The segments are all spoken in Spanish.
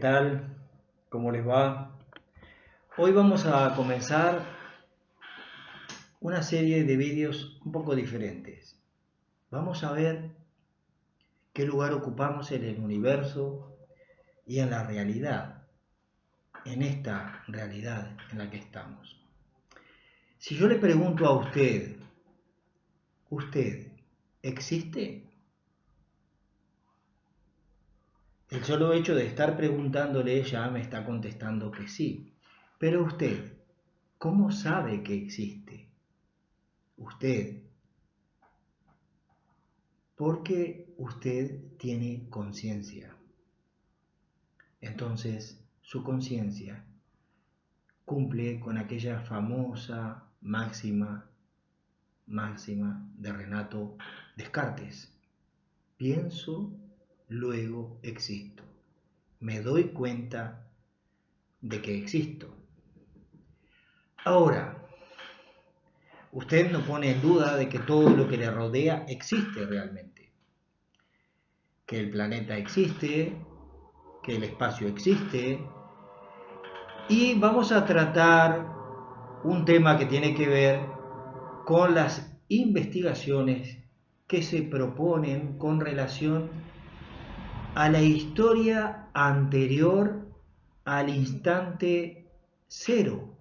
tal? ¿Cómo les va? Hoy vamos a comenzar una serie de vídeos un poco diferentes. Vamos a ver qué lugar ocupamos en el universo y en la realidad, en esta realidad en la que estamos. Si yo le pregunto a ¿usted existe? El solo hecho de estar preguntándole ya me está contestando que sí. Pero usted, ¿cómo sabe que existe? Usted, porque usted tiene conciencia. Entonces, su conciencia cumple con aquella famosa máxima de Renato Descartes. Pienso, luego existo. Me doy cuenta de que existo. Ahora, usted no pone en duda de que todo lo que le rodea existe realmente. Que el planeta existe, que el espacio existe. Y vamos a tratar un tema que tiene que ver con las investigaciones que se proponen con relación a la historia anterior al instante cero,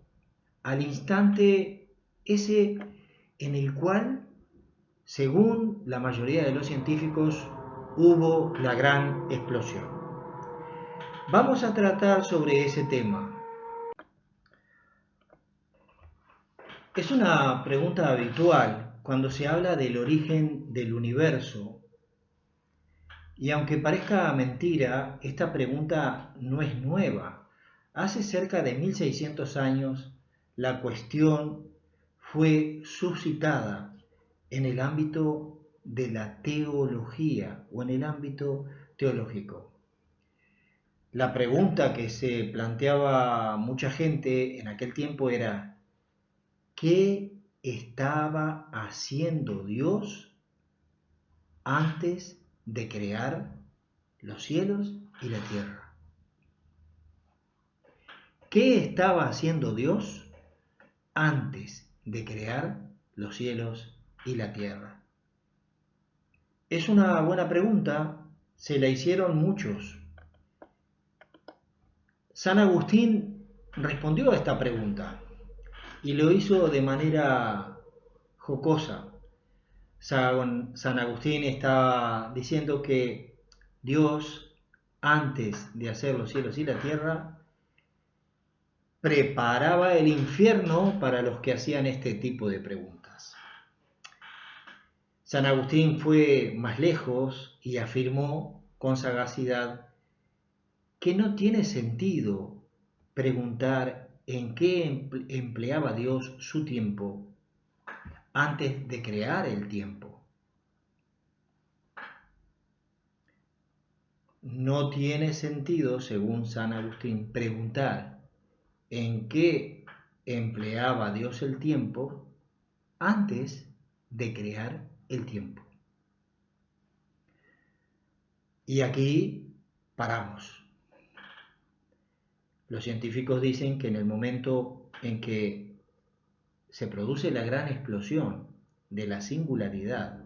al instante ese en el cual, según la mayoría de los científicos, hubo la gran explosión. Vamos a tratar sobre ese tema. Es una pregunta habitual cuando se habla del origen del universo. Y aunque parezca mentira, esta pregunta no es nueva. Hace cerca de 1600 años la cuestión fue suscitada en el ámbito de la teología o en el ámbito teológico. La pregunta que se planteaba mucha gente en aquel tiempo era: ¿qué estaba haciendo Dios antes de crear los cielos y la tierra? ¿Qué estaba haciendo Dios antes de crear los cielos y la tierra? Es una buena pregunta, se la hicieron muchos. San Agustín respondió a esta pregunta y lo hizo de manera jocosa. San Agustín está diciendo que Dios, antes de hacer los cielos y la tierra, preparaba el infierno para los que hacían este tipo de preguntas. San Agustín fue más lejos y afirmó con sagacidad que no tiene sentido preguntar en qué empleaba Dios su tiempo antes de crear el tiempo. No tiene sentido, según San Agustín, preguntar en qué empleaba Dios el tiempo antes de crear el tiempo. Y aquí paramos. Los científicos dicen que en el momento en que se produce la gran explosión de la singularidad,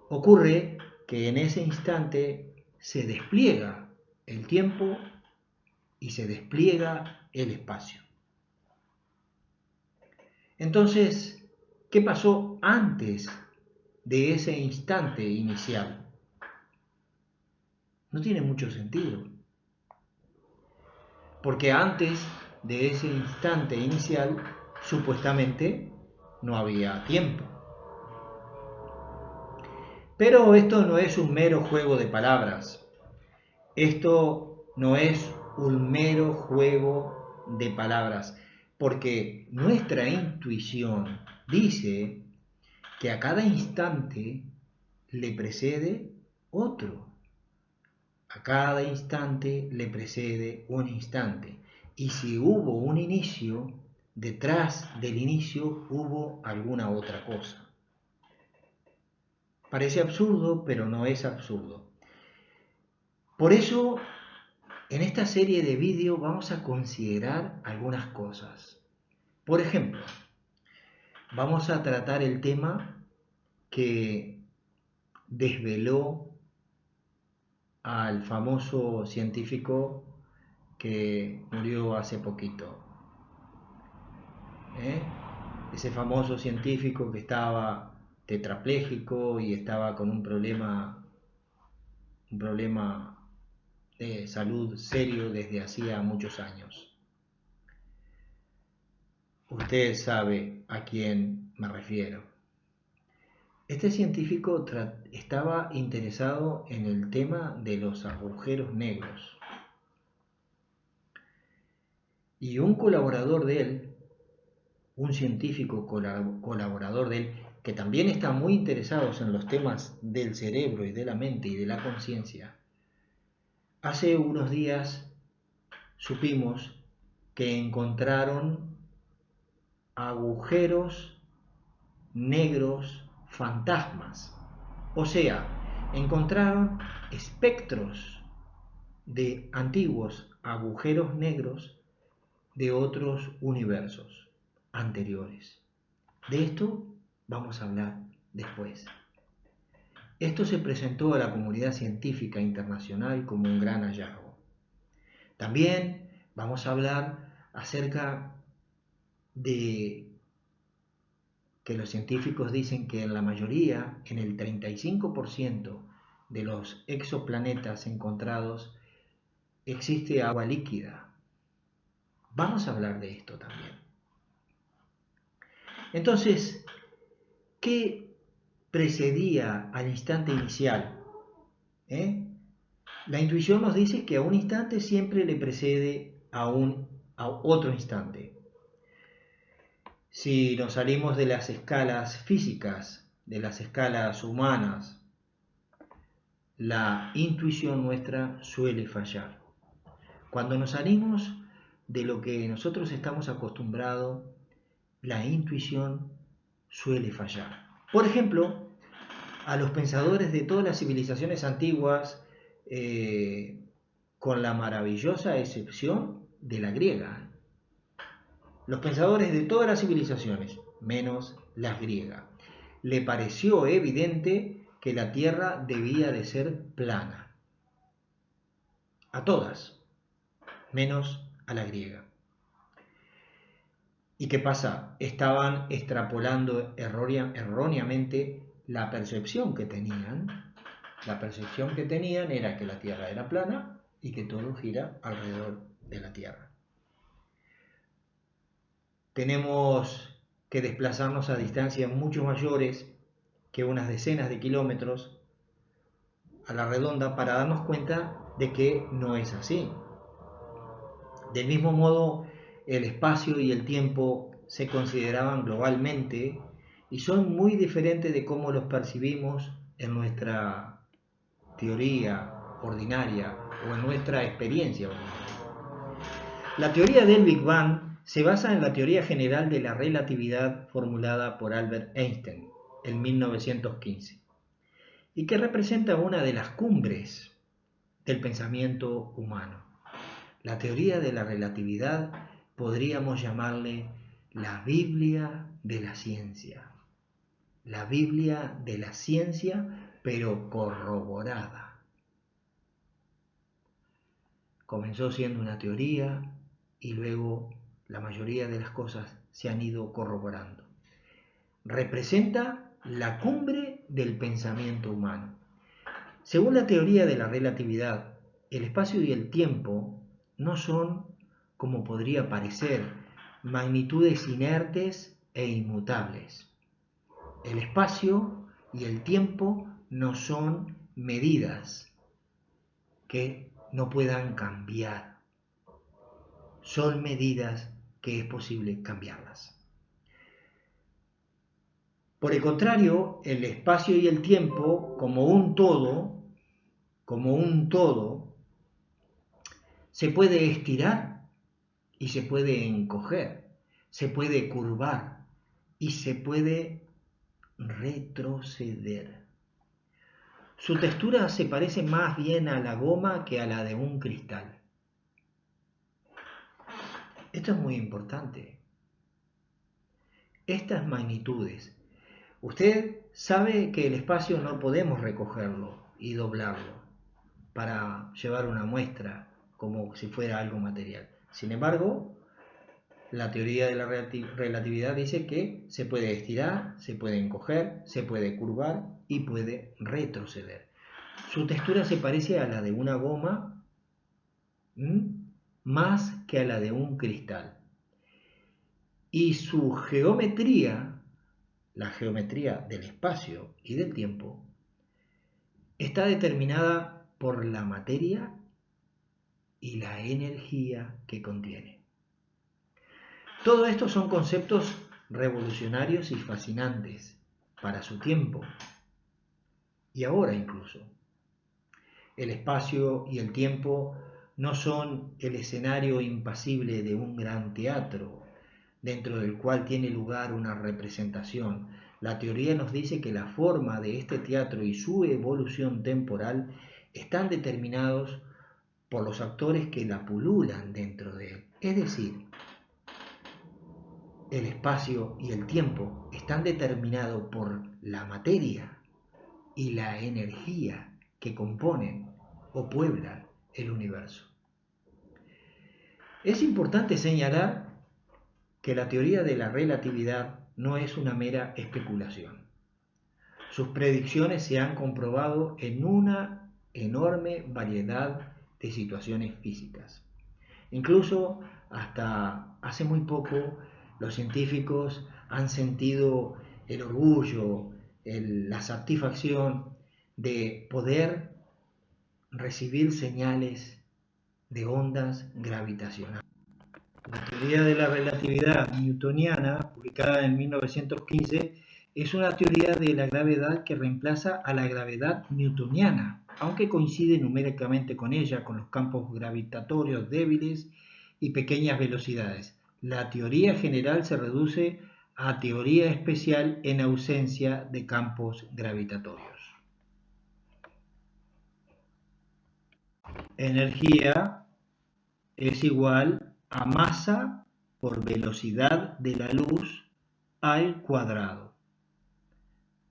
ocurre que en ese instante se despliega el tiempo y se despliega el espacio. Entonces, ¿qué pasó antes de ese instante inicial? No tiene mucho sentido. Porque antes de ese instante inicial, supuestamente, no había tiempo. Pero esto no es un mero juego de palabras. Esto no es un mero juego de palabras. Porque nuestra intuición dice que a cada instante le precede otro. A cada instante le precede un instante. Y si hubo un inicio, detrás del inicio hubo alguna otra cosa. Parece absurdo, pero no es absurdo. Por eso En esta serie de vídeos vamos a considerar algunas cosas. Por ejemplo, vamos a tratar el tema que desveló al famoso científico que murió hace poquito. Ese famoso científico que estaba tetrapléjico y estaba con un problema de salud serio desde hacía muchos años. Usted sabe a quién me refiero. Este científico estaba interesado en el tema de los agujeros negros. Y un colaborador de él, un científico colaborador de él, que también está muy interesado en los temas del cerebro y de la mente y de la conciencia, hace unos días supimos que encontraron agujeros negros fantasmas. O sea, encontraron espectros de antiguos agujeros negros de otros universos anteriores. De esto vamos a hablar después. Esto se presentó a la comunidad científica internacional como un gran hallazgo. También vamos a hablar acerca de que los científicos dicen que en la mayoría, en el 35% de los exoplanetas encontrados, existe agua líquida. Vamos a hablar de esto también. Entonces, ¿qué precedía al instante inicial? La intuición nos dice que a un instante siempre le precede a otro instante. Si nos salimos de las escalas físicas, de las escalas humanas, la intuición nuestra suele fallar. Cuando nos salimos de lo que nosotros estamos acostumbrados, la intuición suele fallar. Por ejemplo, a los pensadores de todas las civilizaciones antiguas, con la maravillosa excepción de la griega. Los pensadores de todas las civilizaciones, menos las griegas, le pareció evidente que la Tierra debía de ser plana. A todas, menos a la griega. ¿Y qué pasa? Estaban extrapolando erróneamente la percepción que tenían. La percepción que tenían era que la Tierra era plana y que todo gira alrededor de la Tierra. Tenemos que desplazarnos a distancias mucho mayores que unas decenas de kilómetros a la redonda para darnos cuenta de que no es así. Del mismo modo, el espacio y el tiempo se consideraban globalmente y son muy diferentes de cómo los percibimos en nuestra teoría ordinaria o en nuestra experiencia ordinaria. La teoría del Big Bang se basa en la teoría general de la relatividad formulada por Albert Einstein en 1915 y que representa una de las cumbres del pensamiento humano. La teoría de la relatividad podríamos llamarle la Biblia de la ciencia. La Biblia de la ciencia, pero corroborada. Comenzó siendo una teoría y luego la mayoría de las cosas se han ido corroborando. Representa la cumbre del pensamiento humano. Según la teoría de la relatividad, el espacio y el tiempo no son, como podría parecer, magnitudes inertes e inmutables. El espacio y el tiempo no son medidas que no puedan cambiar. Son medidas que es posible cambiarlas. Por el contrario, el espacio y el tiempo, como un todo, se puede estirar y se puede encoger, se puede curvar y se puede retroceder. Su textura se parece más bien a la goma que a la de un cristal. Esto es muy importante. Estas magnitudes. Usted sabe que el espacio no podemos recogerlo y doblarlo para llevar una muestra como si fuera algo material. Sin embargo, la teoría de la relatividad dice que se puede estirar, se puede encoger, se puede curvar y puede retroceder. Su textura se parece a la de una goma, más que a la de un cristal. Y su geometría, la geometría del espacio y del tiempo, está determinada por la materia y la energía que contiene. Todo esto son conceptos revolucionarios y fascinantes para su tiempo y ahora incluso. El espacio y el tiempo no son el escenario impasible de un gran teatro dentro del cual tiene lugar una representación. La teoría nos dice que la forma de este teatro y su evolución temporal están determinados por los actores que la pululan dentro de él. Es decir, el espacio y el tiempo están determinados por la materia y la energía que componen o pueblan el universo. Es importante señalar que la teoría de la relatividad no es una mera especulación. Sus predicciones se han comprobado en una enorme variedad de situaciones físicas. Incluso hasta hace muy poco los científicos han sentido el orgullo, la satisfacción de poder recibir señales de ondas gravitacionales. La teoría de la relatividad newtoniana, publicada en 1915, es una teoría de la gravedad que reemplaza a la gravedad newtoniana, aunque coincide numéricamente con ella, con los campos gravitatorios débiles y pequeñas velocidades. La teoría general se reduce a teoría especial en ausencia de campos gravitatorios. Energía es igual a masa por velocidad de la luz al cuadrado.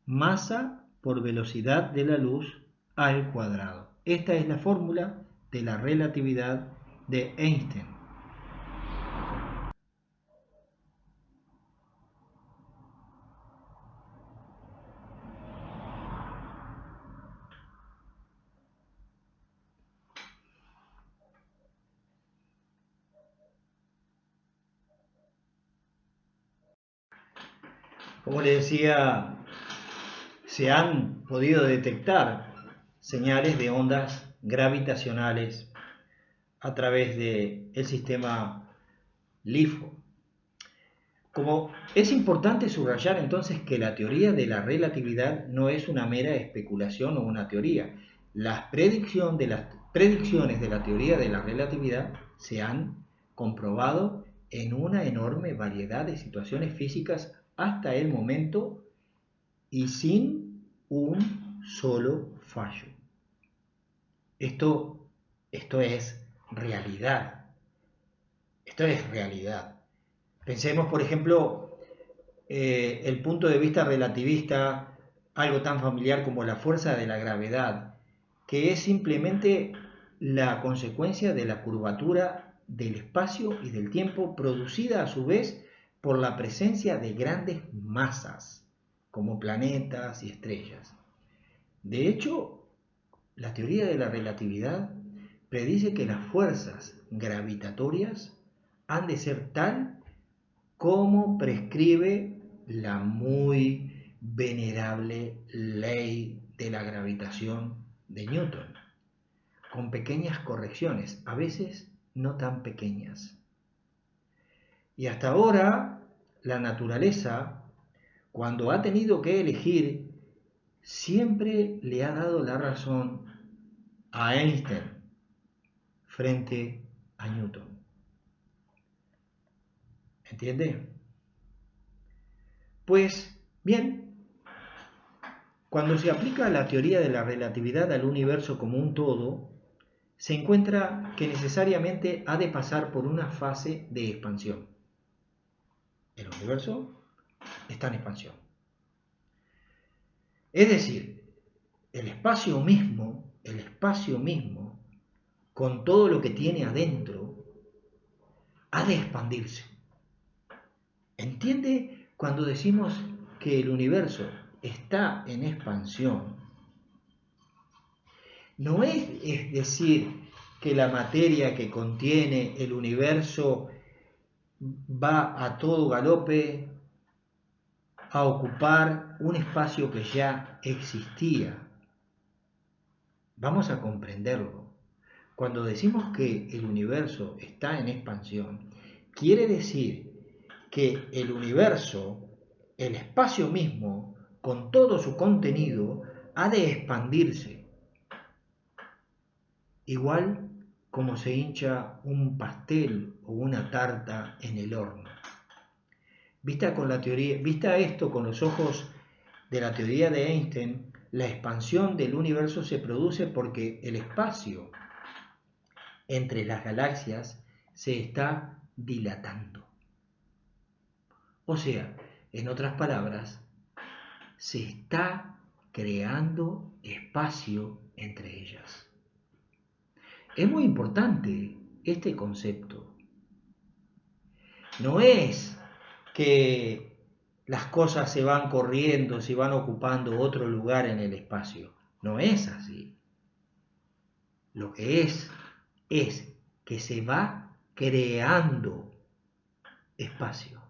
Masa por velocidad de la luz al cuadrado. Esta es la fórmula de la relatividad de Einstein. Como les decía, se han podido detectar señales de ondas gravitacionales a través del sistema LIFO. Como es importante subrayar entonces que la teoría de la relatividad no es una mera especulación o una teoría. Las predicciones de la teoría de la relatividad se han comprobado en una enorme variedad de situaciones físicas hasta el momento y sin un solo fallo. Esto es realidad. Esto es realidad. Pensemos, por ejemplo, el punto de vista relativista, algo tan familiar como la fuerza de la gravedad, que es simplemente la consecuencia de la curvatura del espacio y del tiempo, producida a su vez por la presencia de grandes masas, como planetas y estrellas. De hecho, la teoría de la relatividad predice que las fuerzas gravitatorias han de ser tal como prescribe la muy venerable ley de la gravitación de Newton, con pequeñas correcciones, a veces no tan pequeñas. Y hasta ahora, la naturaleza, cuando ha tenido que elegir, siempre le ha dado la razón a Einstein frente a Newton. ¿Entiende? Pues bien, cuando se aplica la teoría de la relatividad al universo como un todo, se encuentra que necesariamente ha de pasar por una fase de expansión. El universo está en expansión. Es decir, el espacio mismo, con todo lo que tiene adentro, ha de expandirse. ¿Entiende? Cuando decimos que el universo está en expansión, no es decir que la materia que contiene el universo va a todo galope a ocupar un espacio que ya existía. Vamos a comprenderlo. Cuando decimos que el universo está en expansión, quiere decir que el universo, el espacio mismo, con todo su contenido, ha de expandirse. Igual como se hincha un pastel o una tarta en el horno. Vista esto con los ojos de la teoría de Einstein, la expansión del universo se produce porque el espacio entre las galaxias se está dilatando. O sea, en otras palabras, se está creando espacio entre ellas. Es muy importante este concepto. No es que las cosas se van corriendo, se van ocupando otro lugar en el espacio. No es así. Lo que es que se va creando espacio.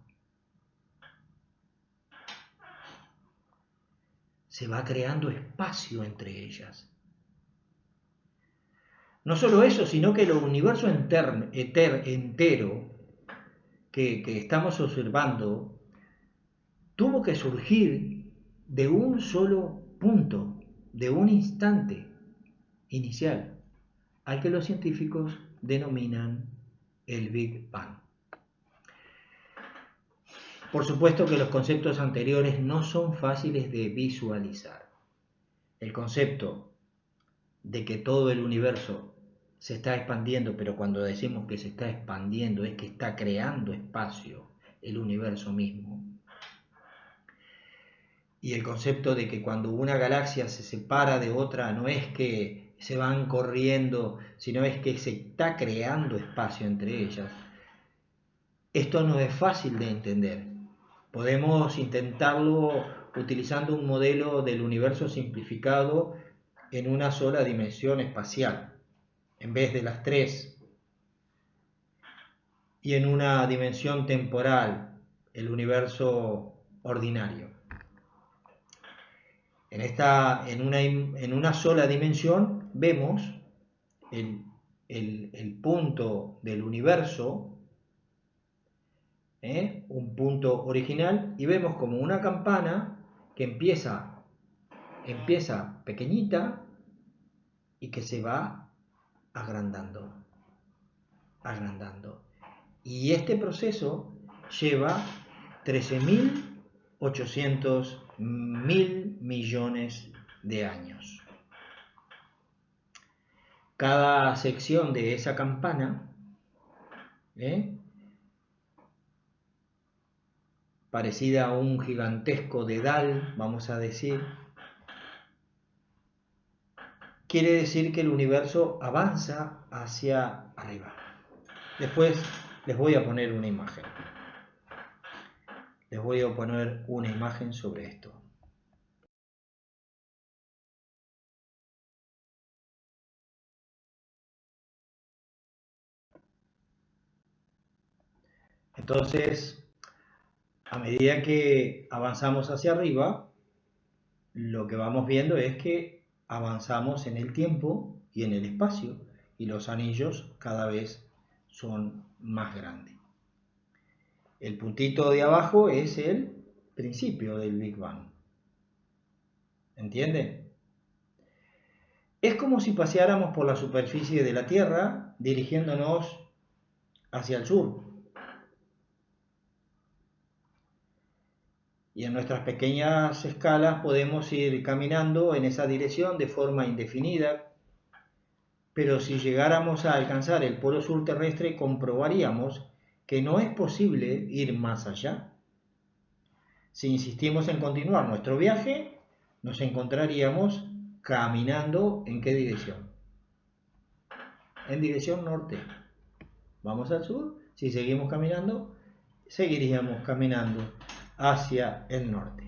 Se va creando espacio entre ellas. No solo eso, sino que el universo entero que estamos observando tuvo que surgir de un solo punto, de un instante inicial, al que los científicos denominan el Big Bang. Por supuesto que los conceptos anteriores no son fáciles de visualizar. El concepto de que todo el universo se está expandiendo, pero cuando decimos que se está expandiendo es que está creando espacio el universo mismo. Y el concepto de que cuando una galaxia se separa de otra no es que se van corriendo, sino es que se está creando espacio entre ellas. Esto no es fácil de entender. Podemos intentarlo utilizando un modelo del universo simplificado en una sola dimensión espacial, en vez de las tres, y en una dimensión temporal, el universo ordinario. En una sola dimensión vemos el punto del universo, un punto original, y vemos como una campana que empieza pequeñita y que se va agrandando. Y este proceso lleva 13.800.000 millones de años. Cada sección de esa campana, parecida a un gigantesco dedal, vamos a decir, quiere decir que el universo avanza hacia arriba. Después les voy a poner una imagen. Sobre esto. Entonces, a medida que avanzamos hacia arriba, lo que vamos viendo es que avanzamos en el tiempo y en el espacio, y los anillos cada vez son más grandes. El puntito de abajo es el principio del Big Bang. ¿Entienden? Es como si paseáramos por la superficie de la Tierra dirigiéndonos hacia el sur. Y en nuestras pequeñas escalas podemos ir caminando en esa dirección de forma indefinida, pero si llegáramos a alcanzar el polo sur terrestre, comprobaríamos que no es posible ir más allá. Si insistimos en continuar nuestro viaje, nos encontraríamos caminando ¿en qué dirección? En dirección norte. Vamos al sur, si seguimos caminando, seguiríamos caminando hacia el norte.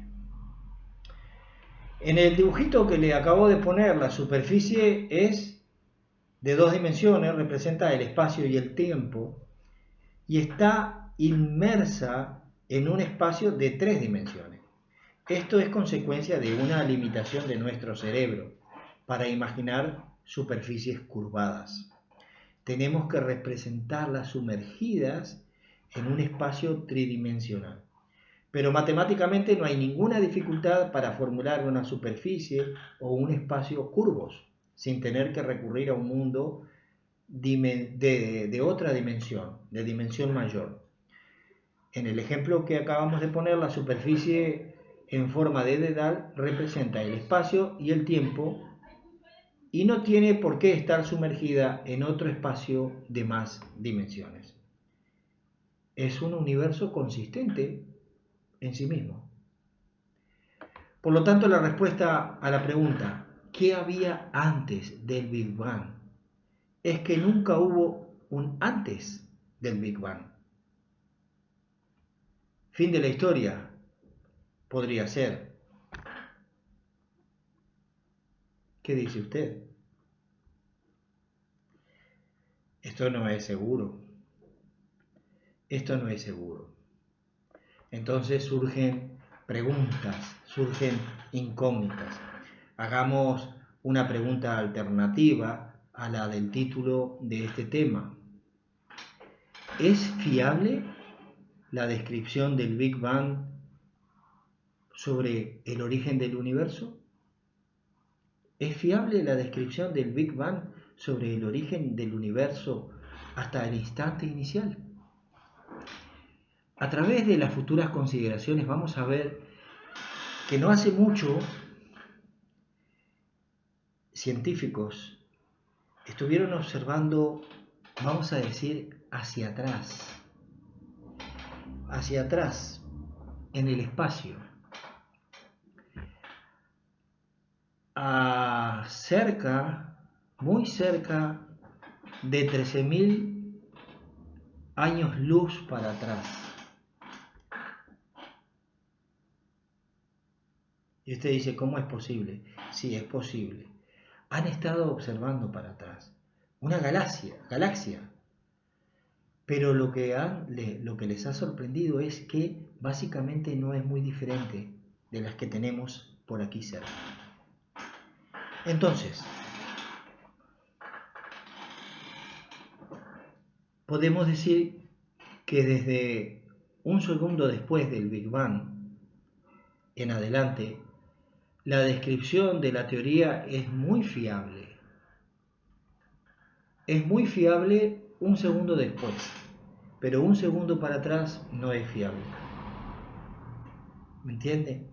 En el dibujito que le acabo de poner, la superficie es de 2 dimensiones, representa el espacio y el tiempo, y está inmersa en un espacio de 3 dimensiones. Esto es consecuencia de una limitación de nuestro cerebro para imaginar superficies curvadas. Tenemos que representarlas sumergidas en un espacio tridimensional. Pero matemáticamente no hay ninguna dificultad para formular una superficie o un espacio curvos, sin tener que recurrir a un mundo de otra dimensión, de dimensión mayor. En el ejemplo que acabamos de poner, la superficie en forma de dedal representa el espacio y el tiempo y no tiene por qué estar sumergida en otro espacio de más dimensiones. Es un universo consistente en sí mismo. Por lo tanto, la respuesta a la pregunta ¿qué había antes del Big Bang? Es que nunca hubo un antes del Big Bang. Fin de la historia podría ser. ¿Qué dice usted? Esto no es seguro. Esto no es seguro. Entonces surgen preguntas, surgen incógnitas. Hagamos una pregunta alternativa a la del título de este tema. ¿Es fiable la descripción del Big Bang sobre el origen del universo? ¿Es fiable la descripción del Big Bang sobre el origen del universo hasta el instante inicial? A través de las futuras consideraciones vamos a ver que no hace mucho científicos estuvieron observando, vamos a decir, hacia atrás, en el espacio, muy cerca de 13.000 años luz para atrás. Y usted dice, ¿cómo es posible? Sí, es posible. Han estado observando para atrás una galaxia. Pero lo que les ha sorprendido es que básicamente no es muy diferente de las que tenemos por aquí cerca. Entonces, podemos decir que desde un segundo después del Big Bang en adelante, la descripción de la teoría es muy fiable. Es muy fiable un segundo después, pero un segundo para atrás no es fiable. ¿Me entiende?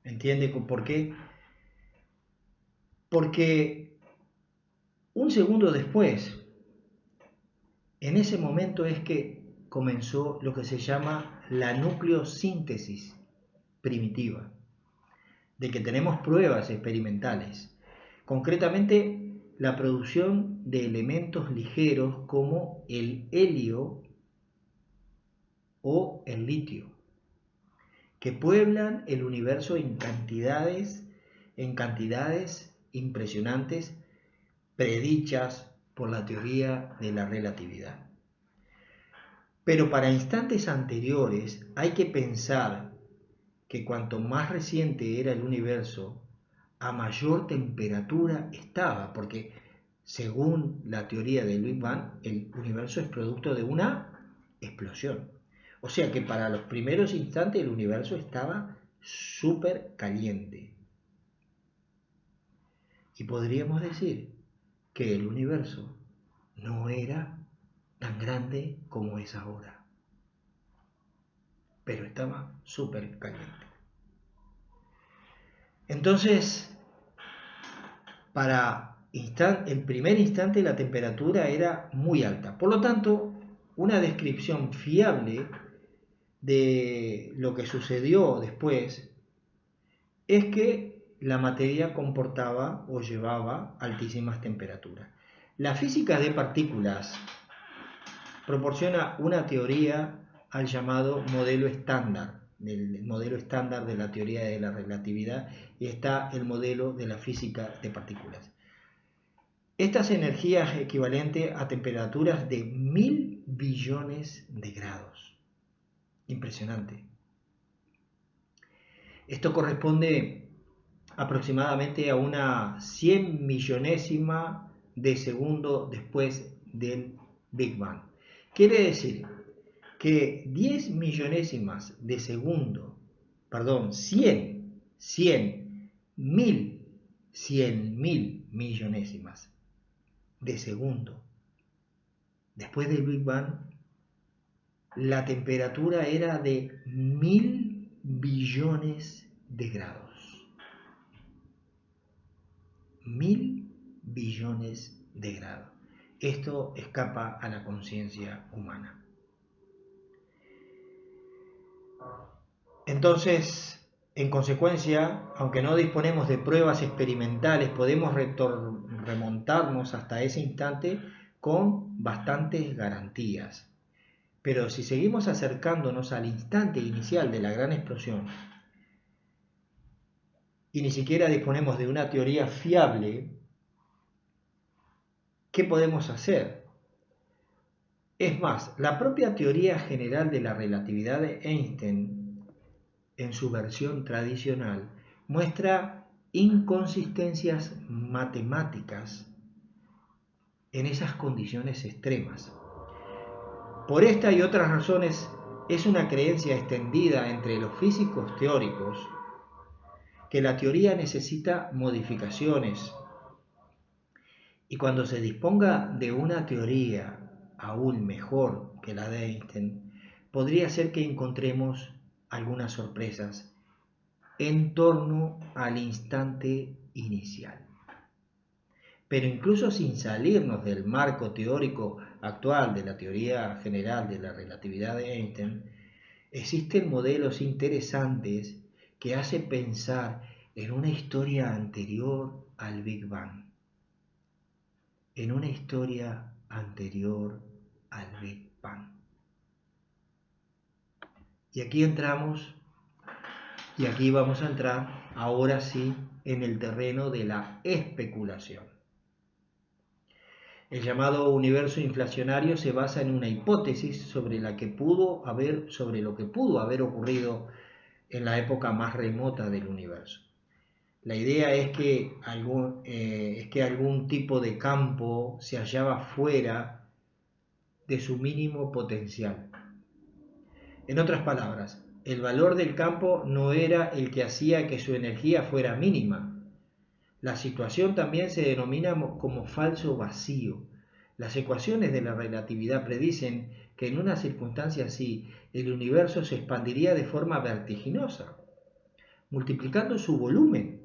¿Me entiende por qué? Porque un segundo después, en ese momento es que comenzó lo que se llama la nucleosíntesis primitiva, de que tenemos pruebas experimentales, concretamente la producción de elementos ligeros como el helio o el litio, que pueblan el universo en cantidades impresionantes predichas por la teoría de la relatividad. Pero para instantes anteriores hay que pensar que cuanto más reciente era el universo, a mayor temperatura estaba, porque según la teoría del Big Bang, el universo es producto de una explosión. O sea que para los primeros instantes el universo estaba súper caliente. Y podríamos decir que el universo no era tan grande como es ahora, pero estaba súper caliente. Entonces, para el primer instante la temperatura era muy alta. Por lo tanto, una descripción fiable de lo que sucedió después es que la materia comportaba o llevaba altísimas temperaturas. La física de partículas proporciona una teoría al llamado modelo estándar, del modelo estándar de la teoría de la relatividad, y está el modelo de la física de partículas. Estas energías equivalentes a temperaturas de 1000 billones de grados. Impresionante. Esto corresponde aproximadamente a una 100 millonésima de segundo después del Big Bang. Quiere decir que 10 millonésimas de segundo, perdón, 100 mil millonésimas de segundo después del Big Bang, la temperatura era de 1000 billones de grados. 1000 billones de grados. Esto escapa a la conciencia humana. Entonces, en consecuencia, aunque no disponemos de pruebas experimentales, podemos remontarnos hasta ese instante con bastantes garantías. Pero si seguimos acercándonos al instante inicial de la gran explosión y ni siquiera disponemos de una teoría fiable, ¿qué podemos hacer? Es más, la propia teoría general de la relatividad de Einstein, en su versión tradicional, muestra inconsistencias matemáticas en esas condiciones extremas. Por esta y otras razones, es una creencia extendida entre los físicos teóricos que la teoría necesita modificaciones, y cuando se disponga de una teoría aún mejor que la de Einstein, podría ser que encontremos algunas sorpresas en torno al instante inicial. Pero incluso sin salirnos del marco teórico actual de la teoría general de la relatividad de Einstein, existen modelos interesantes que hacen pensar en una historia anterior al Big Bang. En una historia anterior al Big Bang. Y aquí entramos, y aquí vamos a entrar ahora sí en el terreno de la especulación. El llamado universo inflacionario se basa en una hipótesis sobre lo que pudo haber ocurrido en la época más remota del universo. La idea es que algún tipo de campo se hallaba fuera de su mínimo potencial. En otras palabras, el valor del campo no era el que hacía que su energía fuera mínima. La situación también se denomina como falso vacío. Las ecuaciones de la relatividad predicen que en una circunstancia así el universo se expandiría de forma vertiginosa, multiplicando su volumen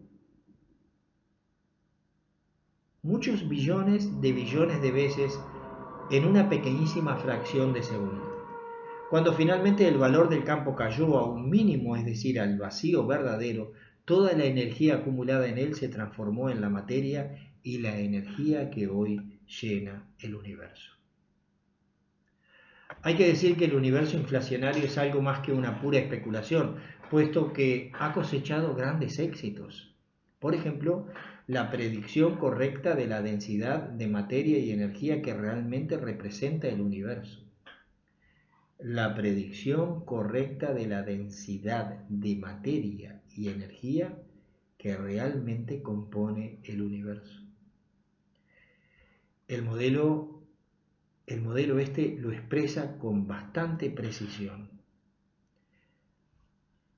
muchos billones de veces en una pequeñísima fracción de segundo. Cuando finalmente el valor del campo cayó a un mínimo, es decir, al vacío verdadero, toda la energía acumulada en él se transformó en la materia y la energía que hoy llena el universo. Hay que decir que el universo inflacionario es algo más que una pura especulación, puesto que ha cosechado grandes éxitos. Por ejemplo, la predicción correcta de la densidad de materia y energía que realmente representa el universo. La predicción correcta de la densidad de materia y energía que realmente compone el universo. El modelo este lo expresa con bastante precisión.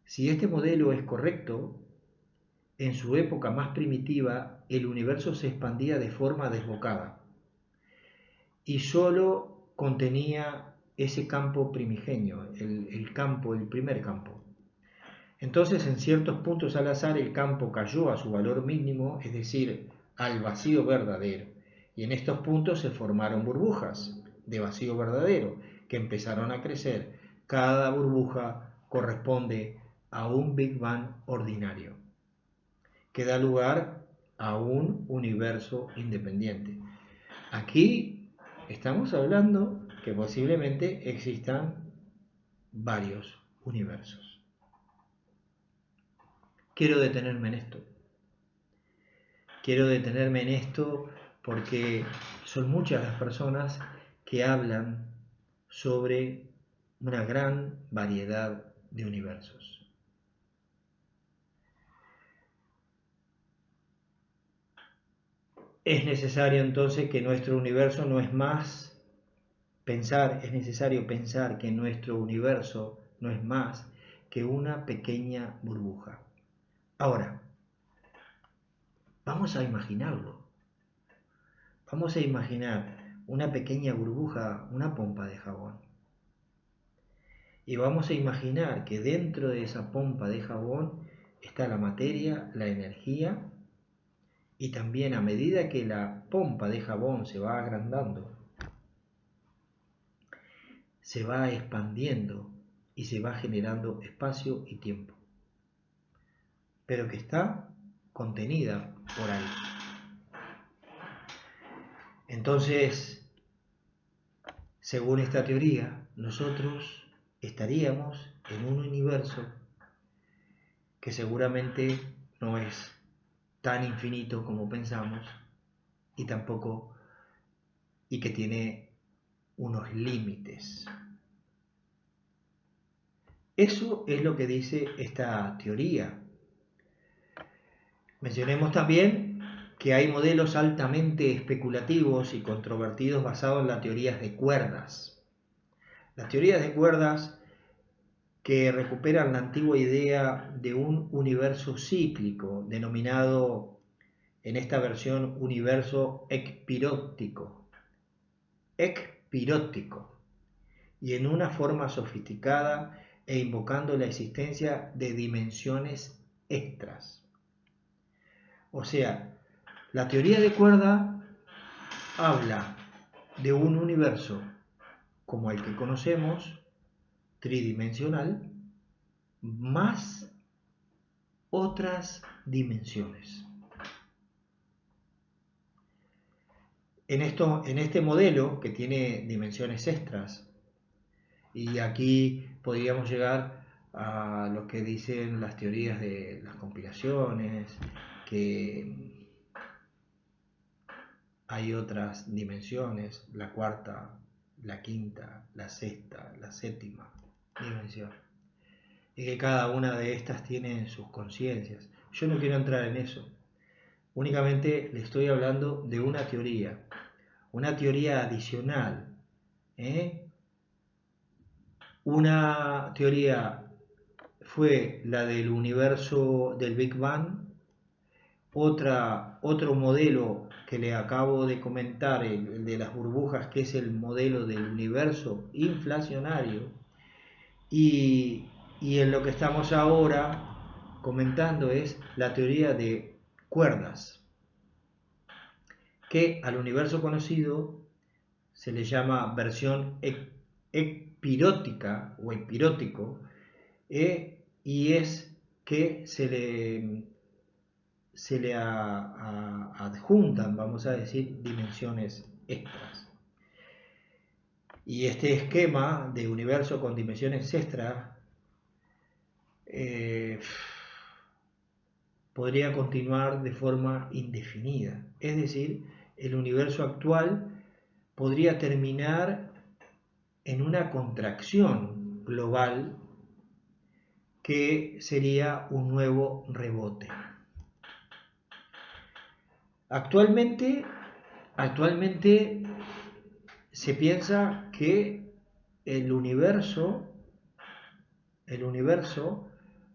Si este modelo es correcto, en su época más primitiva, el universo se expandía de forma desbocada y solo contenía ese campo primigenio, el primer campo. Entonces, en ciertos puntos al azar, el campo cayó a su valor mínimo, es decir, al vacío verdadero. Y en estos puntos se formaron burbujas de vacío verdadero que empezaron a crecer. Cada burbuja corresponde a un Big Bang ordinario, que da lugar a un universo independiente. Aquí estamos hablando que posiblemente existan varios universos. Quiero detenerme en esto. Quiero detenerme en esto porque son muchas las personas que hablan sobre una gran variedad de universos. Es necesario entonces que nuestro universo no es más es necesario pensar que nuestro universo no es más que una pequeña burbuja. Ahora, vamos a imaginarlo. Vamos a imaginar una pequeña burbuja, una pompa de jabón. Y vamos a imaginar que dentro de esa pompa de jabón está la materia, la energía, y también a medida que la pompa de jabón se va agrandando, se va expandiendo y se va generando espacio y tiempo, pero que está contenida por ahí. Entonces, según esta teoría, nosotros estaríamos en un universo que seguramente no es tan infinito como pensamos y tampoco y que tiene unos límites. Eso es lo que dice esta teoría. Mencionemos también que hay modelos altamente especulativos y controvertidos basados en las teorías de cuerdas. Las teorías de cuerdas que recuperan la antigua idea de un universo cíclico, denominado en esta versión universo ecpiróptico, y en una forma sofisticada e invocando la existencia de dimensiones extras. O sea, la teoría de cuerda habla de un universo como el que conocemos, tridimensional, más otras dimensiones. En este modelo que tiene dimensiones extras, y aquí podríamos llegar a lo que dicen las teorías de las conspiraciones, que hay otras dimensiones, la cuarta, la quinta, la sexta, la séptima dimensión, y que cada una de estas tiene sus conciencias. Yo no quiero entrar en eso, únicamente le estoy hablando de una teoría adicional, Una teoría fue la del universo del Big Bang, otro modelo que le acabo de comentar, el de las burbujas, que es el modelo del universo inflacionario, y en lo que estamos ahora comentando es la teoría de cuerdas, que al universo conocido se le llama versión epirótica o epirótico, y es que se le adjuntan, vamos a decir, dimensiones extras. Y este esquema de universo con dimensiones extras podría continuar de forma indefinida. Es decir, el universo actual podría terminar en una contracción global que sería un nuevo rebote. Actualmente se piensa que el universo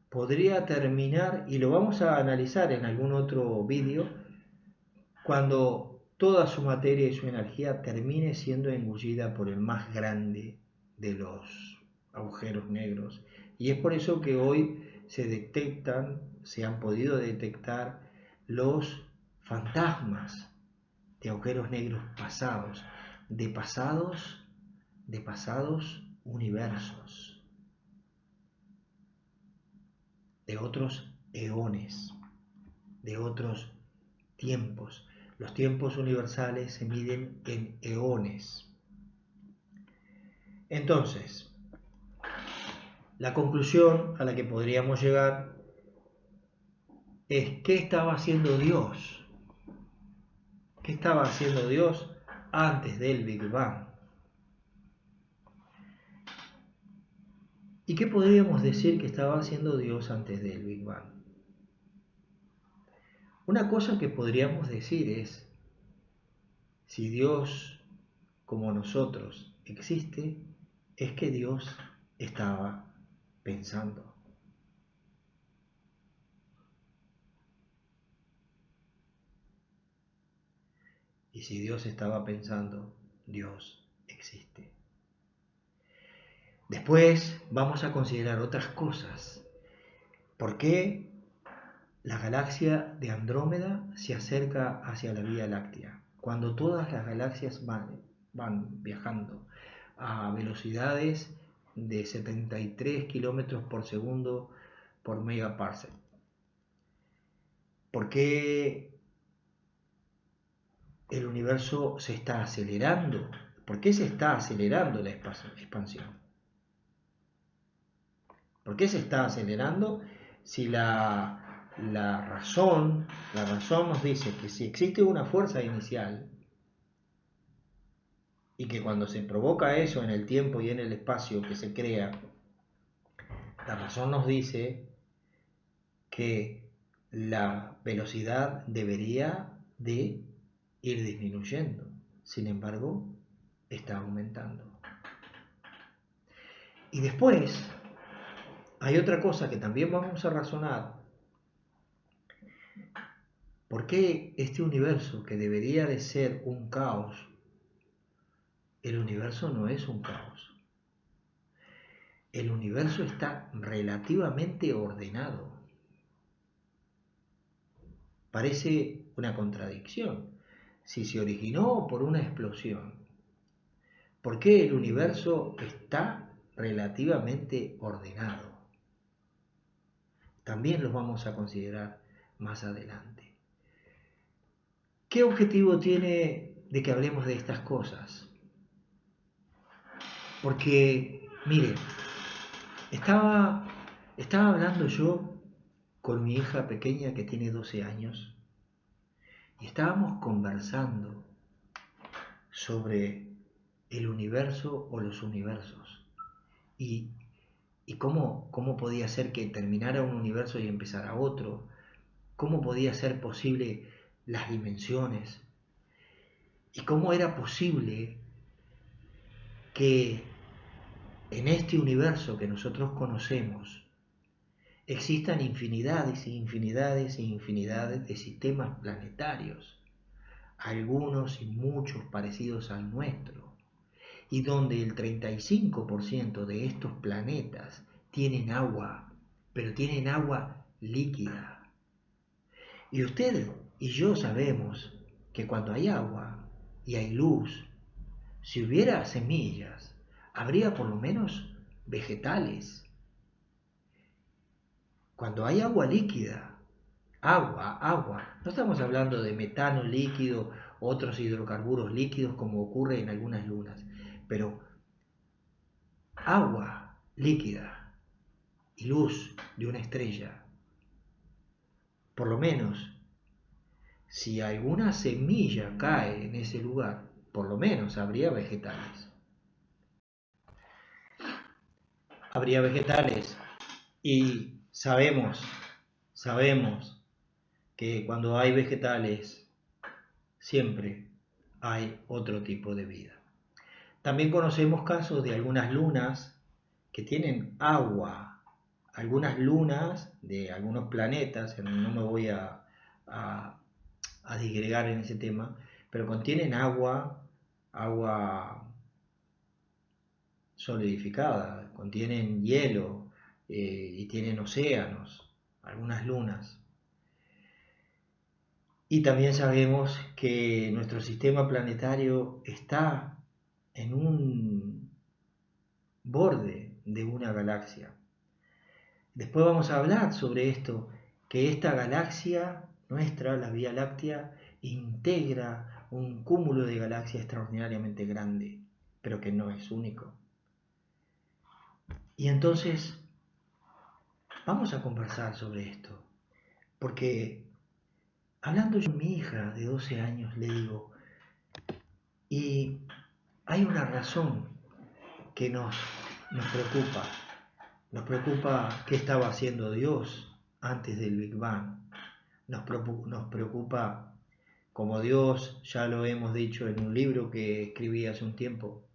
podría terminar, y lo vamos a analizar en algún otro vídeo, cuando toda su materia y su energía termine siendo engullida por el más grande de los agujeros negros. Y es por eso que hoy se han podido detectar los fantasmas de agujeros negros pasados, de pasados universos, de otros eones, de otros tiempos. Los tiempos universales se miden en eones. Entonces, la conclusión a la que podríamos llegar es: ¿qué estaba haciendo Dios? ¿Qué estaba haciendo Dios antes del Big Bang? ¿Y qué podríamos decir que estaba haciendo Dios antes del Big Bang? Una cosa que podríamos decir es: si Dios, como nosotros, existe, es que Dios estaba pensando. Y si Dios estaba pensando, Dios existe. Después vamos a considerar otras cosas. ¿Por qué la galaxia de Andrómeda se acerca hacia la Vía Láctea cuando todas las galaxias van viajando a velocidades de 73 kilómetros por segundo por megaparsec? ¿Por qué el universo se está acelerando? ¿Por qué se está acelerando la expansión? ¿Por qué se está acelerando si la razón nos dice que si existe una fuerza inicial y que cuando se provoca eso en el tiempo y en el espacio que se crea, la razón nos dice que la velocidad debería de ir disminuyendo? Sin embargo, está aumentando. Y después hay otra cosa que también vamos a razonar. ¿Por qué este universo, que debería de ser un caos, el universo no es un caos? El universo está relativamente ordenado. Parece una contradicción. Si se originó por una explosión, ¿por qué el universo está relativamente ordenado? También lo vamos a considerar más adelante. ¿Qué objetivo tiene de que hablemos de estas cosas? Porque, mire, estaba hablando yo con mi hija pequeña que tiene 12 años y estábamos conversando sobre el universo o los universos y, cómo podía ser que terminara un universo y empezara otro, cómo podía ser posible las dimensiones y cómo era posible que en este universo que nosotros conocemos existan infinidades e infinidades e infinidades de sistemas planetarios, algunos y muchos parecidos al nuestro, y donde el 35% de estos planetas tienen agua, pero tienen agua líquida. Y usted y yo sabemos que cuando hay agua y hay luz, si hubiera semillas, habría por lo menos vegetales. Cuando hay agua líquida, agua, no estamos hablando de metano líquido, otros hidrocarburos líquidos como ocurre en algunas lunas, pero agua líquida y luz de una estrella, por lo menos si alguna semilla cae en ese lugar, por lo menos habría vegetales. Habría vegetales y sabemos que cuando hay vegetales siempre hay otro tipo de vida. También conocemos casos de algunas lunas que tienen agua, algunas lunas de algunos planetas, no me voy a disgregar en ese tema, pero contienen agua solidificada, contienen hielo y tienen océanos, algunas lunas. Y también sabemos que nuestro sistema planetario está en un borde de una galaxia. Después vamos a hablar sobre esto, que esta galaxia nuestra, la Vía Láctea, integra un cúmulo de galaxias extraordinariamente grande, pero que no es único. Y entonces vamos a conversar sobre esto, porque hablando yo con mi hija de 12 años, le digo, y hay una razón que nos preocupa. Nos preocupa qué estaba haciendo Dios antes del Big Bang. Nos preocupa, como Dios, ya lo hemos dicho en un libro que escribí hace un tiempo,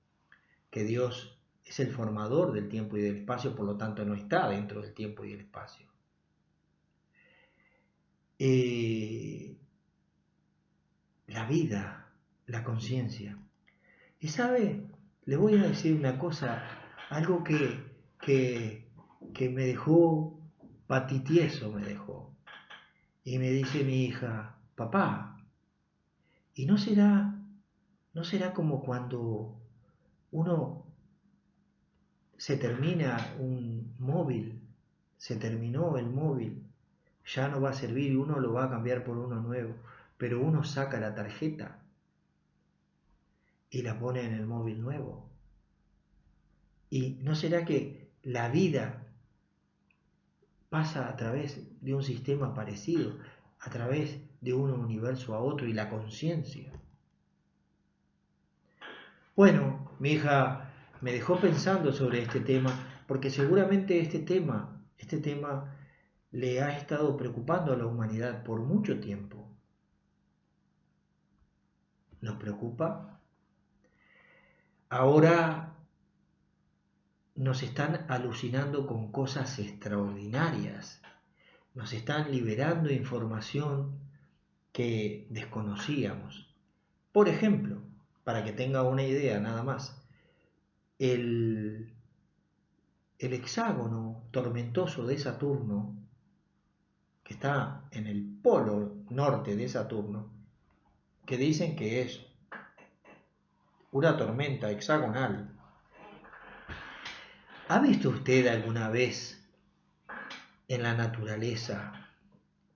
que Dios es el formador del tiempo y del espacio, por lo tanto no está dentro del tiempo y del espacio. La vida, la conciencia. Y sabe, le voy a decir una cosa, algo que me dejó patitieso, me dejó. Y me dice mi hija, papá, ¿y no será como cuando uno se termina un móvil, se terminó el móvil, ya no va a servir y uno lo va a cambiar por uno nuevo, pero uno saca la tarjeta y la pone en el móvil nuevo? ¿Y no será que la vida pasa a través de un sistema parecido, a través de un universo a otro y la conciencia? Bueno, mi hija me dejó pensando sobre este tema porque seguramente este tema le ha estado preocupando a la humanidad por mucho tiempo. ¿Nos preocupa? Ahora nos están alucinando con cosas extraordinarias. Nos están liberando información que desconocíamos. Por ejemplo, para que tenga una idea nada más, el, el hexágono tormentoso de Saturno, que está en el polo norte de Saturno, que dicen que es una tormenta hexagonal. ¿Ha visto usted alguna vez en la naturaleza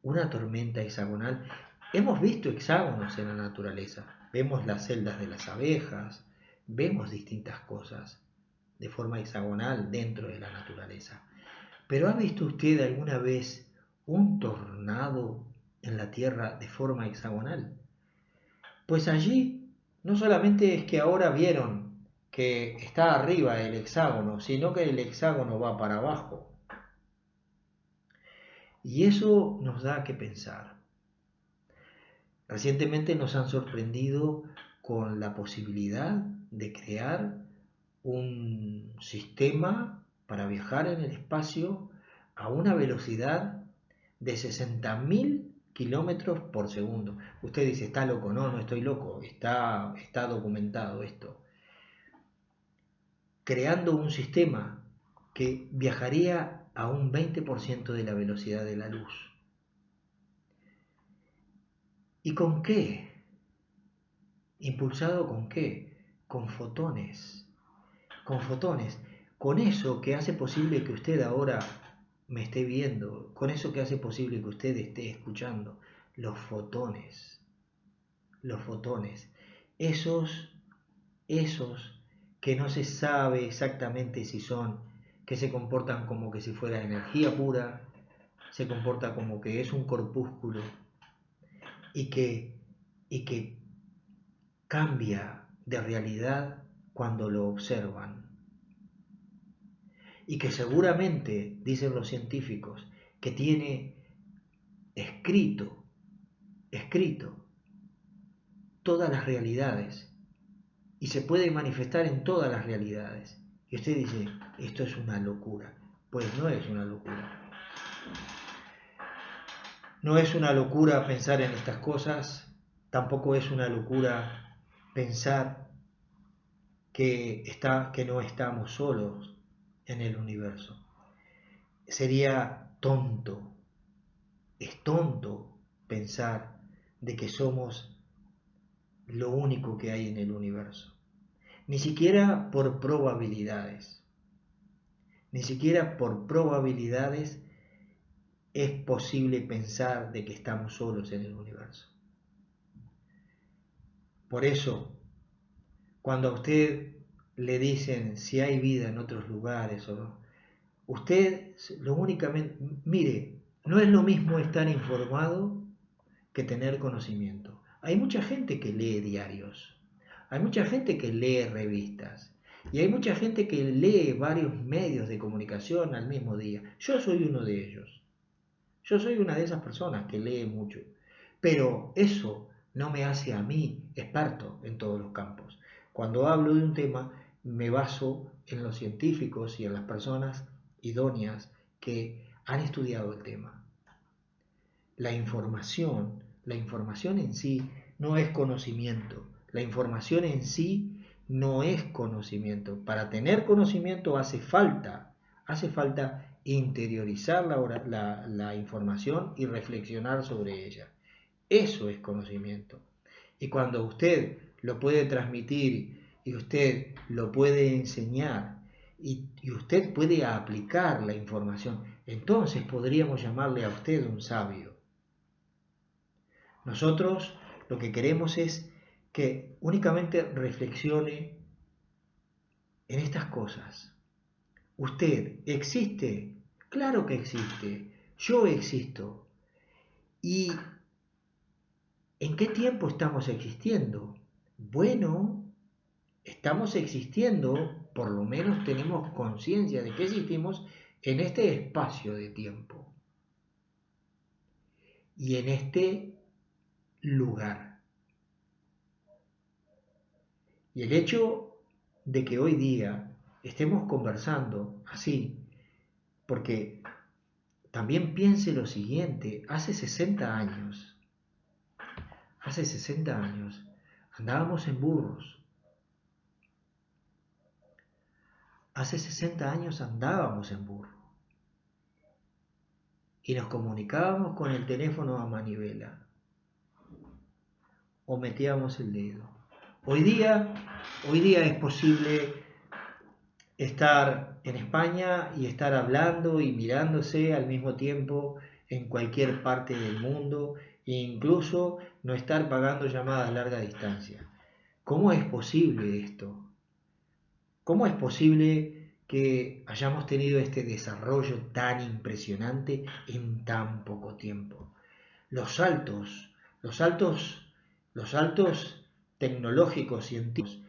una tormenta hexagonal? Hemos visto hexágonos en la naturaleza, vemos las celdas de las abejas, vemos distintas cosas de forma hexagonal dentro de la naturaleza. ¿Pero ha visto usted alguna vez un tornado en la Tierra de forma hexagonal? Pues allí no solamente es que ahora vieron que está arriba el hexágono, sino que el hexágono va para abajo. Y eso nos da que pensar. Recientemente nos han sorprendido con la posibilidad de crear un sistema para viajar en el espacio a una velocidad de 60.000 kilómetros por segundo. Usted dice, está loco. No, no estoy loco, está documentado esto. Creando un sistema que viajaría a un 20% de la velocidad de la luz. ¿Y con qué? ¿Impulsado con qué? Con fotones. Con fotones. Con eso que hace posible que usted ahora me esté viendo. Con eso que hace posible que usted esté escuchando. Los fotones. Los fotones. Esos que no se sabe exactamente si son, que se comportan como que si fuera energía pura, se comporta como que es un corpúsculo y que cambia de realidad cuando lo observan. Y que seguramente, dicen los científicos, que tiene escrito todas las realidades y se puede manifestar en todas las realidades. Y usted dice, esto es una locura. Pues no es una locura. No es una locura pensar en estas cosas, tampoco es una locura pensar que no estamos solos en el universo. Sería tonto, es tonto pensar de que somos lo único que hay en el universo. Ni siquiera por probabilidades. Ni siquiera por probabilidades es posible pensar de que estamos solos en el universo. Por eso, cuando a usted le dicen si hay vida en otros lugares o no, usted lo únicamente, mire, no es lo mismo estar informado que tener conocimiento. Hay mucha gente que lee diarios, hay mucha gente que lee revistas y hay mucha gente que lee varios medios de comunicación al mismo día. Yo soy uno de ellos. Yo soy una de esas personas que lee mucho, pero eso no me hace a mí experto en todos los campos. Cuando hablo de un tema, me baso en los científicos y en las personas idóneas que han estudiado el tema. La información en sí no es conocimiento. La información en sí no es conocimiento. Para tener conocimiento hace falta interiorizar la información y reflexionar sobre ella. Eso es conocimiento. Y cuando usted lo puede transmitir y usted lo puede enseñar y usted puede aplicar la información, entonces podríamos llamarle a usted un sabio. Nosotros lo que queremos es que únicamente reflexione en estas cosas. ¿Usted existe? Claro que existe. Yo existo. ¿Y en qué tiempo estamos existiendo? Bueno, estamos existiendo, por lo menos tenemos conciencia de que existimos en este espacio de tiempo y en este lugar. Y el hecho de que hoy día estemos conversando así, porque también piense lo siguiente, hace 60 años andábamos en burros. Hace 60 años andábamos en burro. Y nos comunicábamos con el teléfono a manivela. O metíamos el dedo. Hoy día es posible estar en España y estar hablando y mirándose al mismo tiempo en cualquier parte del mundo e incluso no estar pagando llamadas a larga distancia. ¿Cómo es posible esto? ¿Cómo es posible que hayamos tenido este desarrollo tan impresionante en tan poco tiempo? Los saltos tecnológicos científicos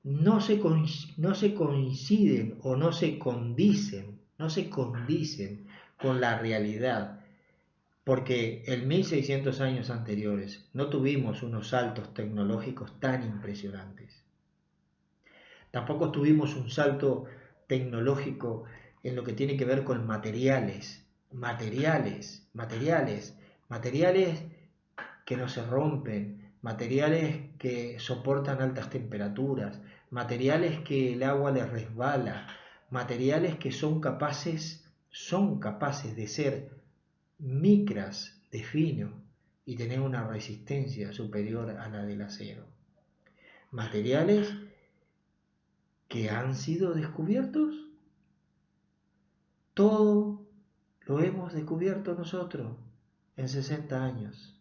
no se coinciden o no se condicen con la realidad, porque en 1600 años anteriores no tuvimos unos saltos tecnológicos tan impresionantes. Tampoco tuvimos un salto tecnológico en lo que tiene que ver con materiales que no se rompen, materiales que soportan altas temperaturas, materiales que el agua les resbala, materiales que son capaces de ser micras de fino y tener una resistencia superior a la del acero. Materiales que han sido descubiertos, todo lo hemos descubierto nosotros en 60 años.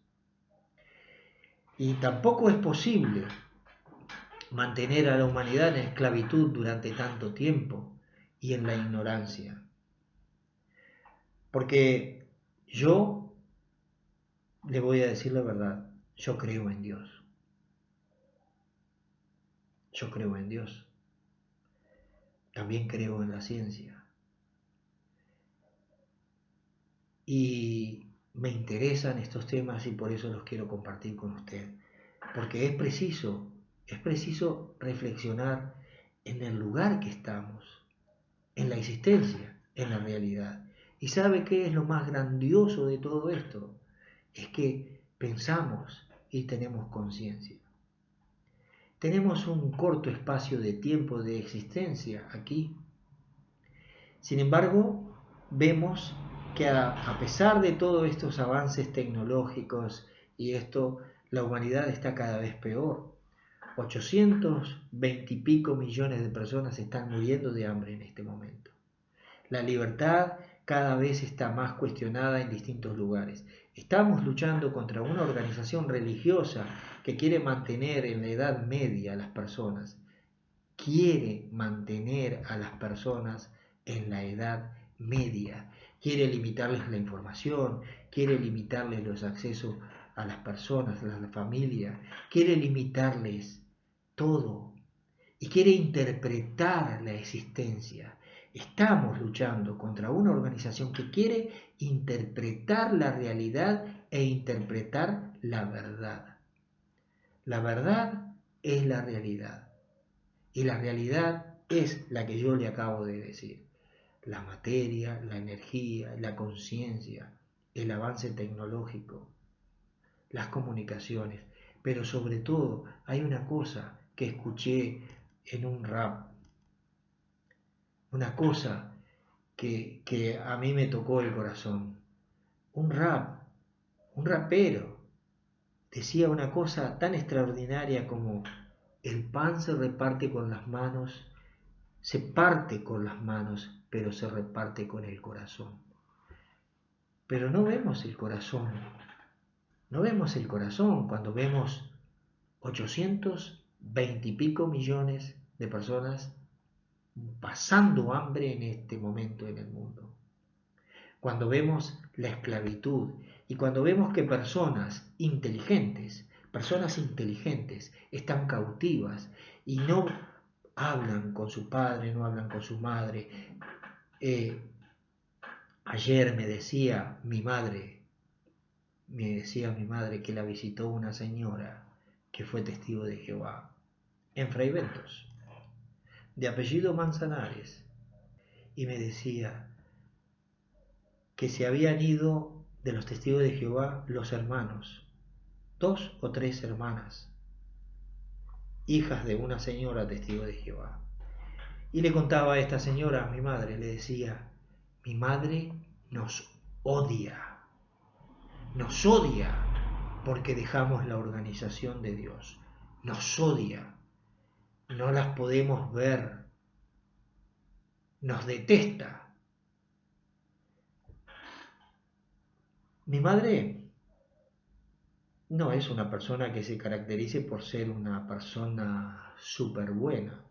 Y tampoco es posible mantener a la humanidad en esclavitud durante tanto tiempo y en la ignorancia. Porque yo le voy a decir la verdad, yo creo en Dios. Yo creo en Dios. También creo en la ciencia. Y me interesan estos temas y por eso los quiero compartir con usted. Porque es preciso reflexionar en el lugar que estamos, en la existencia, en la realidad. ¿Y sabe qué es lo más grandioso de todo esto? Es que pensamos y tenemos conciencia. Tenemos un corto espacio de tiempo de existencia aquí. Sin embargo, vemos que a pesar de todos estos avances tecnológicos y esto, La humanidad está cada vez peor. 820 y pico millones de personas están muriendo de hambre en este momento. La libertad cada vez está más cuestionada en distintos lugares. Estamos luchando contra una organización religiosa que quiere mantener en la Edad Media a las personas. Quiere mantener a las personas en la Edad Media. Quiere limitarles la información, quiere limitarles los accesos a las personas, a la familia, quiere limitarles todo y quiere interpretar la existencia. Estamos luchando contra una organización que quiere interpretar la realidad e interpretar la verdad. La verdad es la realidad y la realidad es la que yo le acabo de decir. La materia, la energía, la conciencia, el avance tecnológico, las comunicaciones, pero sobre todo hay una cosa que escuché en un rap, una cosa que a mí me tocó el corazón. Un rapero, decía una cosa tan extraordinaria como el pan se reparte con las manos, se parte con las manos, pero se reparte con el corazón. Pero no vemos el corazón, no vemos el corazón cuando vemos 820 y pico millones de personas pasando hambre en este momento en el mundo. Cuando vemos la esclavitud y cuando vemos que personas inteligentes están cautivas y no hablan con su padre, no hablan con su madre. Ayer me decía mi madre que la visitó una señora que fue testigo de Jehová en Fraiventos, de apellido Manzanares, y me decía que se habían ido de los testigos de Jehová los hermanos, 2 o 3 hermanas, hijas de una señora testigo de Jehová. Y le contaba a esta señora, a mi madre, le decía, mi madre nos odia porque dejamos la organización de Dios, nos odia, no las podemos ver, nos detesta. Mi madre no es una persona que se caracterice por ser una persona súper buena,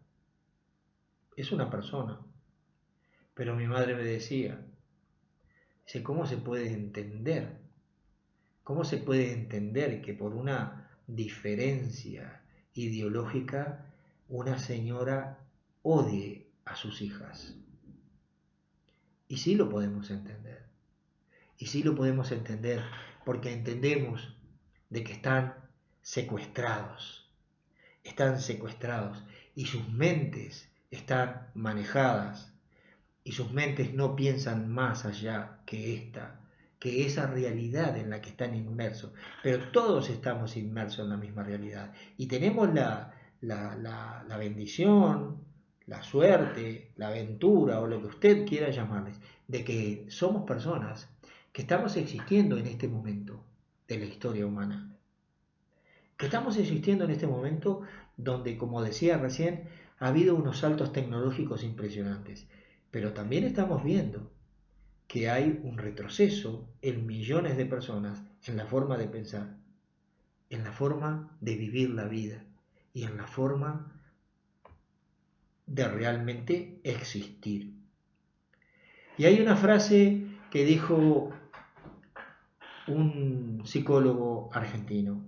es una persona, pero mi madre me decía, ¿cómo se puede entender? ¿Cómo se puede entender que por una diferencia ideológica una señora odie a sus hijas? Y sí lo podemos entender. Y sí lo podemos entender porque entendemos de que están secuestrados y sus mentes están manejadas y sus mentes no piensan más allá que esa realidad en la que están inmersos. Pero todos estamos inmersos en la misma realidad y tenemos la bendición, la suerte, la aventura o lo que usted quiera llamarles, de que somos personas que estamos existiendo en este momento de la historia humana. Que estamos existiendo en este momento donde, como decía recién, ha habido unos saltos tecnológicos impresionantes, pero también estamos viendo que hay un retroceso en millones de personas en la forma de pensar, en la forma de vivir la vida y en la forma de realmente existir. Y hay una frase que dijo un psicólogo argentino: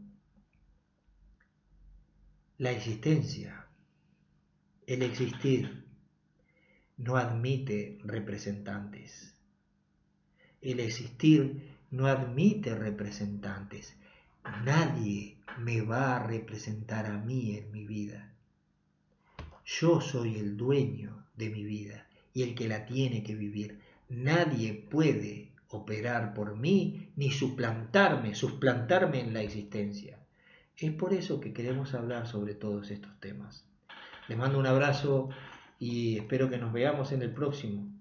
la existencia, el existir, no admite representantes. El existir no admite representantes. Nadie me va a representar a mí en mi vida. Yo soy el dueño de mi vida y el que la tiene que vivir. Nadie puede operar por mí ni suplantarme en la existencia. Es por eso que queremos hablar sobre todos estos temas. Les mando un abrazo y espero que nos veamos en el próximo.